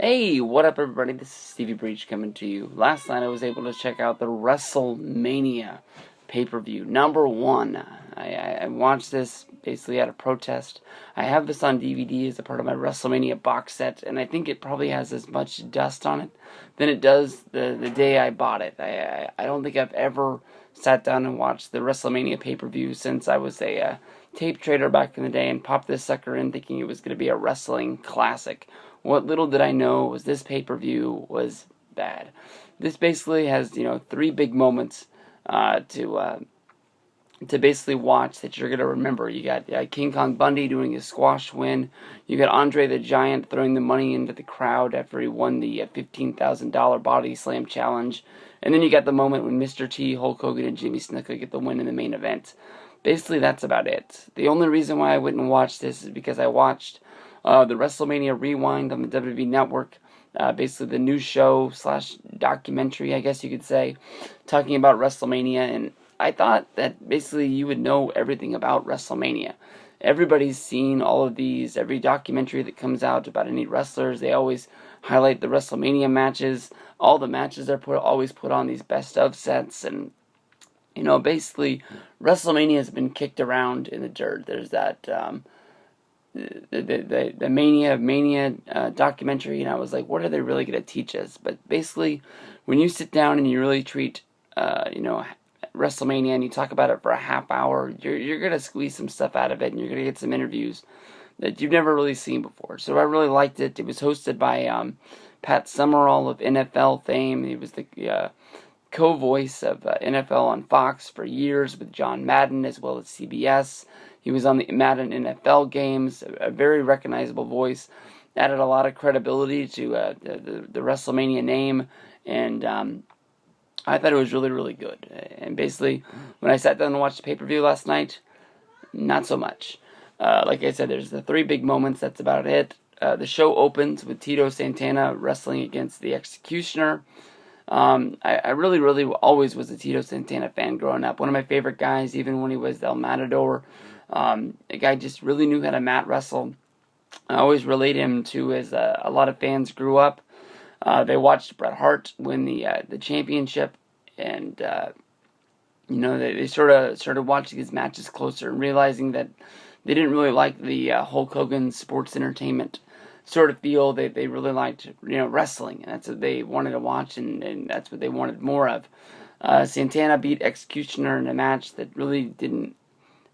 Hey, what up everybody? This is Stevie Breach coming to you. Last night I was able to check out the Wrestlemania pay-per-view, number one. I watched this basically at a protest. I have this on DVD as a part of my Wrestlemania box set, and I think it probably has as much dust on it than it does the day I bought it. I don't think I've ever sat down and watched the Wrestlemania pay-per-view since I was a tape trader back in the day and popped this sucker in thinking it was going to be a wrestling classic. What little did I know was this pay-per-view was bad. This basically has, three big moments to basically watch that you're going to remember. You got King Kong Bundy doing his squash win. You got Andre the Giant throwing the money into the crowd after he won the $15,000 body slam challenge. And then you got the moment when Mr. T, Hulk Hogan, and Jimmy Snuka get the win in the main event. Basically, that's about it. The only reason why I wouldn't watch this is because I watched the WrestleMania Rewind on the WWE Network, basically the new show / documentary, I guess you could say, talking about WrestleMania, and I thought that basically you would know everything about WrestleMania. Everybody's seen all of these, every documentary that comes out about any wrestlers, they always highlight the WrestleMania matches. All the matches are always put on these best of sets, and basically WrestleMania has been kicked around in the dirt. There's that the Mania documentary, and I was like, what are they really going to teach us? But basically, when you sit down and you really treat WrestleMania and you talk about it for a half hour, you're going to squeeze some stuff out of it, and you're going to get some interviews that you've never really seen before. So I really liked it. It was hosted by Pat Summerall of NFL fame. He was the co-voice of NFL on Fox for years with John Madden as well as CBS. He was on the Madden NFL games, a very recognizable voice, added a lot of credibility to the WrestleMania name, and I thought it was really, really good. And basically, when I sat down and watched the pay-per-view last night, not so much. Like I said, there's the three big moments, that's about it. The show opens with Tito Santana wrestling against the Executioner. I really, really always was a Tito Santana fan growing up. One of my favorite guys, even when he was El Matador. A guy just really knew how to mat wrestle. I always relate him to as a lot of fans grew up. They watched Bret Hart win the championship, and they sort of started watching his matches closer and realizing that they didn't really like the Hulk Hogan sports entertainment sort of feel. They really liked wrestling, and that's what they wanted to watch, and that's what they wanted more of. Santana beat Executioner in a match that really didn't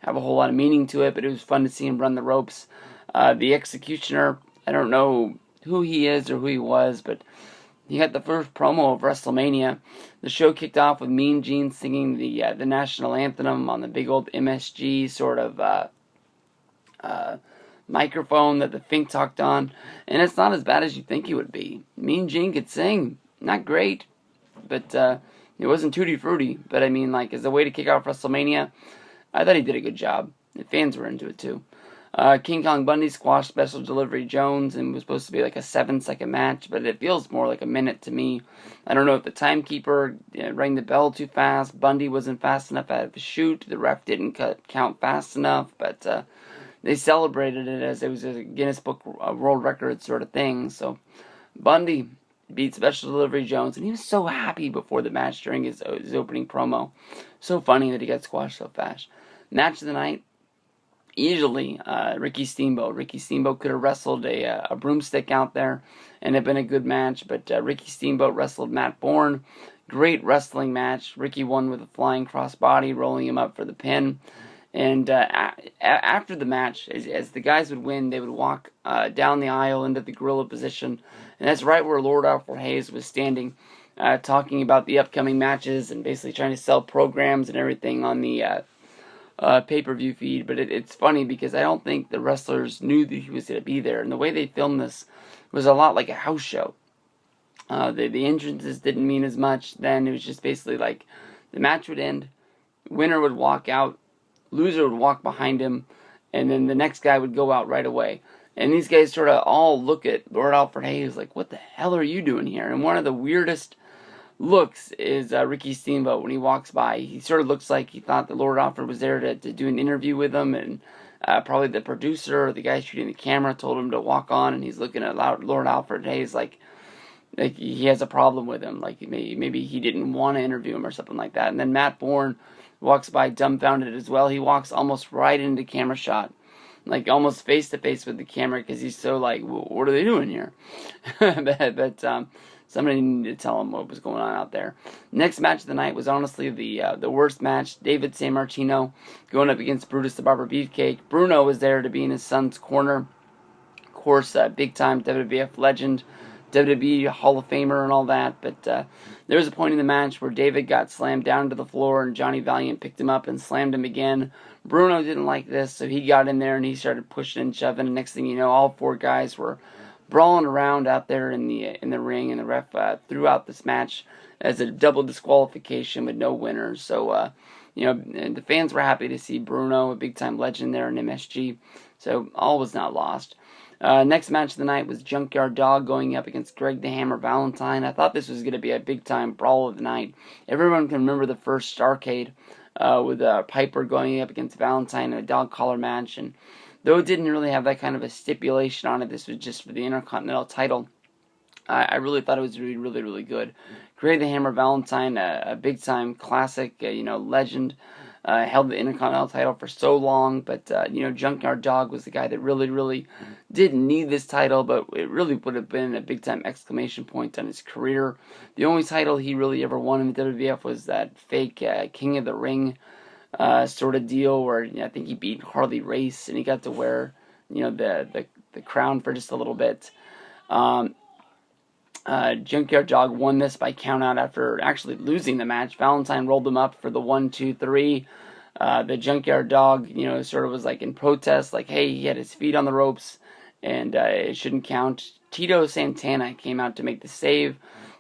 have a whole lot of meaning to it, but it was fun to see him run the ropes. The Executioner, I don't know who he is or who he was, but he got the first promo of WrestleMania. The show kicked off with Mean Gene singing the national anthem on the big old MSG sort of microphone that the Fink talked on, and it's not as bad as you think it would be. Mean Gene could sing, not great, but it wasn't tutti frutti. But I mean, like, as a way to kick off WrestleMania, I thought he did a good job. The fans were into it too. King Kong Bundy squashed Special Delivery Jones and was supposed to be like a 7-second match, but it feels more like a minute to me. I don't know if the timekeeper rang the bell too fast. Bundy wasn't fast enough out of the chute. The ref didn't count fast enough, but they celebrated it as it was a Guinness Book World Record sort of thing. So Bundy beat Special Delivery Jones, and he was so happy before the match during his opening promo. So funny that he got squashed so fast. Match of the night, easily Ricky Steamboat. Ricky Steamboat could have wrestled a broomstick out there and have been a good match, but Ricky Steamboat wrestled Matt Bourne. Great wrestling match. Ricky won with a flying crossbody, rolling him up for the pin. And after the match, as the guys would win, they would walk down the aisle into the gorilla position. And that's right where Lord Alfred Hayes was standing, talking about the upcoming matches and basically trying to sell programs and everything on the pay-per-view feed. But it's funny because I don't think the wrestlers knew that he was going to be there. And the way they filmed this was a lot like a house show. The entrances didn't mean as much then. It was just basically like the match would end, winner would walk out, loser would walk behind him, and then the next guy would go out right away. And these guys sort of all look at Lord Alfred Hayes like, what the hell are you doing here? And one of the weirdest looks is Ricky Steamboat when he walks by. He sort of looks like he thought that Lord Alfred was there to do an interview with him, and Probably the producer or the guy shooting the camera told him to walk on, and he's looking at Lord Alfred Hayes like he has a problem with him, like maybe he didn't want to interview him or something like that. And then Matt Bourne walks by dumbfounded as well. He walks almost right into camera shot, like almost face to face with the camera, because he's so like, what are they doing here? but somebody needed to tell him what was going on out there. Next match of the night was honestly the worst match. David Sammartino going up against Brutus the Barber Beefcake. Bruno was there to be in his son's corner. Of course, big time WWF legend, WWE Hall of Famer and all that, but there was a point in the match where David got slammed down to the floor and Johnny Valiant picked him up and slammed him again. Bruno didn't like this, so he got in there and he started pushing and shoving, and next thing you know, all four guys were brawling around out there in the ring, and the ref threw out this match as a double disqualification with no winners. So, the fans were happy to see Bruno, a big-time legend there in MSG, so all was not lost. Next match of the night was Junkyard Dog going up against Greg the Hammer Valentine. I thought this was going to be a big-time brawl of the night. Everyone can remember the first Starrcade with Piper going up against Valentine in a dog collar match. And though it didn't really have that kind of a stipulation on it, this was just for the Intercontinental title. I really thought it was really, really, really good. Greg the Hammer Valentine, a big-time classic, legend. Held the Intercontinental title for so long, but, Junkyard Dog was the guy that really, really didn't need this title, but it really would have been a big-time exclamation point on his career. The only title he really ever won in the WWF was that fake King of the Ring sort of deal where I think he beat Harley Race, and he got to wear, the crown for just a little bit. Junkyard Dog won this by countout after actually losing the match. Valentine rolled him up for the 1, 2, 3. The Junkyard Dog, sort of was like in protest, like, hey, he had his feet on the ropes, and it shouldn't count. Tito Santana came out to make the save,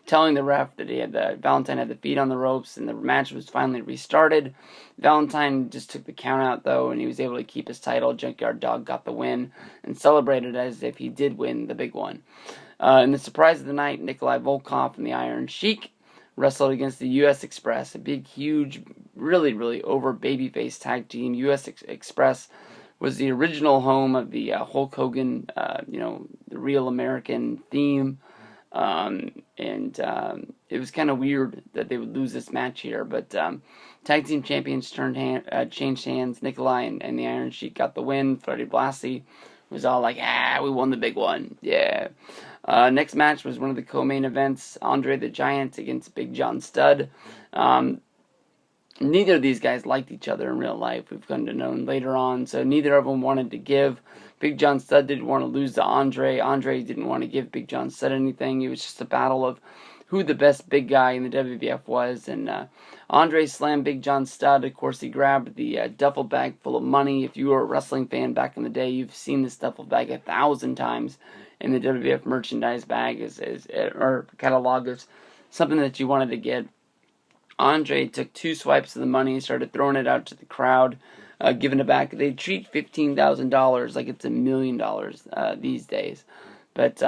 telling the ref that Valentine had the feet on the ropes, and the match was finally restarted. Valentine just took the count out, though, and he was able to keep his title. Junkyard Dog got the win and celebrated as if he did win the big one. In the surprise of the night, Nikolai Volkov and the Iron Sheik wrestled against the U.S. Express, a big, huge, really, really over babyface tag team. U.S. Express was the original home of the Hulk Hogan, the Real American theme. It was kind of weird that they would lose this match here, but tag team champions changed hands. Nikolai and the Iron Sheik got the win. Freddie Blassie was all like, we won the big one. Yeah. Next match was one of the co-main events, Andre the Giant against Big John Studd. Neither of these guys liked each other in real life. We've come to know later on, so neither of them wanted to give. Big John Studd didn't want to lose to Andre. Andre didn't want to give Big John Studd anything. It was just a battle of who the best big guy in the WWF was, and Andre slammed Big John Studd. Of course, he grabbed the duffel bag full of money. If you were a wrestling fan back in the day, you've seen this duffel bag 1,000 times in the WWF merchandise bag or catalog as something that you wanted to get. Andre took 2 swipes of the money and started throwing it out to the crowd, giving it back. They treat $15,000 like it's $1 million these days. But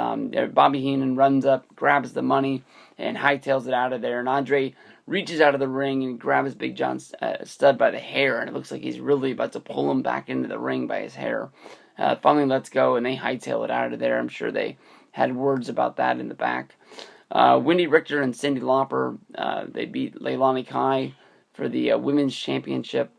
Bobby Heenan runs up, grabs the money, and hightails it out of there. And Andre reaches out of the ring and grabs Big John Studd by the hair, and it looks like he's really about to pull him back into the ring by his hair. Finally lets go, and they hightail it out of there. I'm sure they had words about that in the back. Wendy Richter and Cyndi Lauper, they beat Leilani Kai for the women's championship.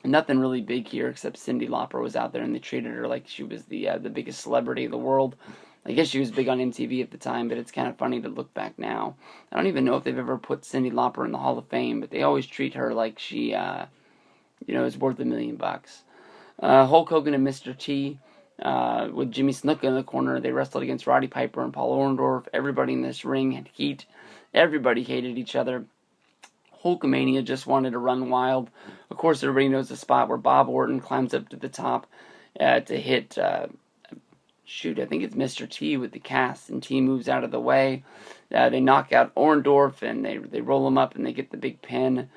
Nothing really big here except Cyndi Lauper was out there and they treated her like she was the biggest celebrity in the world. I guess she was big on MTV at the time, but it's kind of funny to look back now. I don't even know if they've ever put Cyndi Lauper in the Hall of Fame, but they always treat her like she, is worth $1 million. Hulk Hogan and Mr. T, with Jimmy Snuka in the corner, they wrestled against Roddy Piper and Paul Orndorff. Everybody in this ring had heat. Everybody hated each other. Hulkamania just wanted to run wild. Of course, everybody knows the spot where Bob Orton climbs up to the top to hit, I think it's Mr. T with the cast, and T moves out of the way. They knock out Orndorff, and they roll him up, and they get the big pin.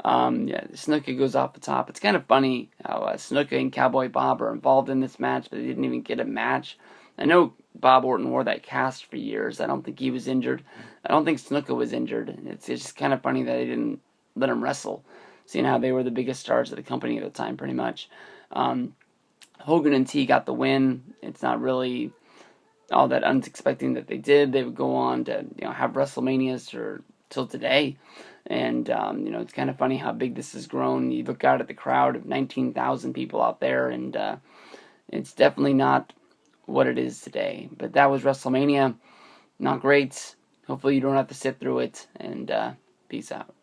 Snuka goes off the top. It's kind of funny how Snuka and Cowboy Bob are involved in this match, but they didn't even get a match. I know Bob Orton wore that cast for years. I don't think he was injured. I don't think Snuka was injured. It's just kind of funny that they didn't let him wrestle, seeing how they were the biggest stars of the company at the time, pretty much. Hogan and T got the win. It's not really all that unexpected that they did. They would go on to have WrestleManias till today. And, it's kind of funny how big this has grown. You look out at the crowd of 19,000 people out there, and it's definitely not what it is today. But that was WrestleMania. Not great. Hopefully you don't have to sit through it, and peace out.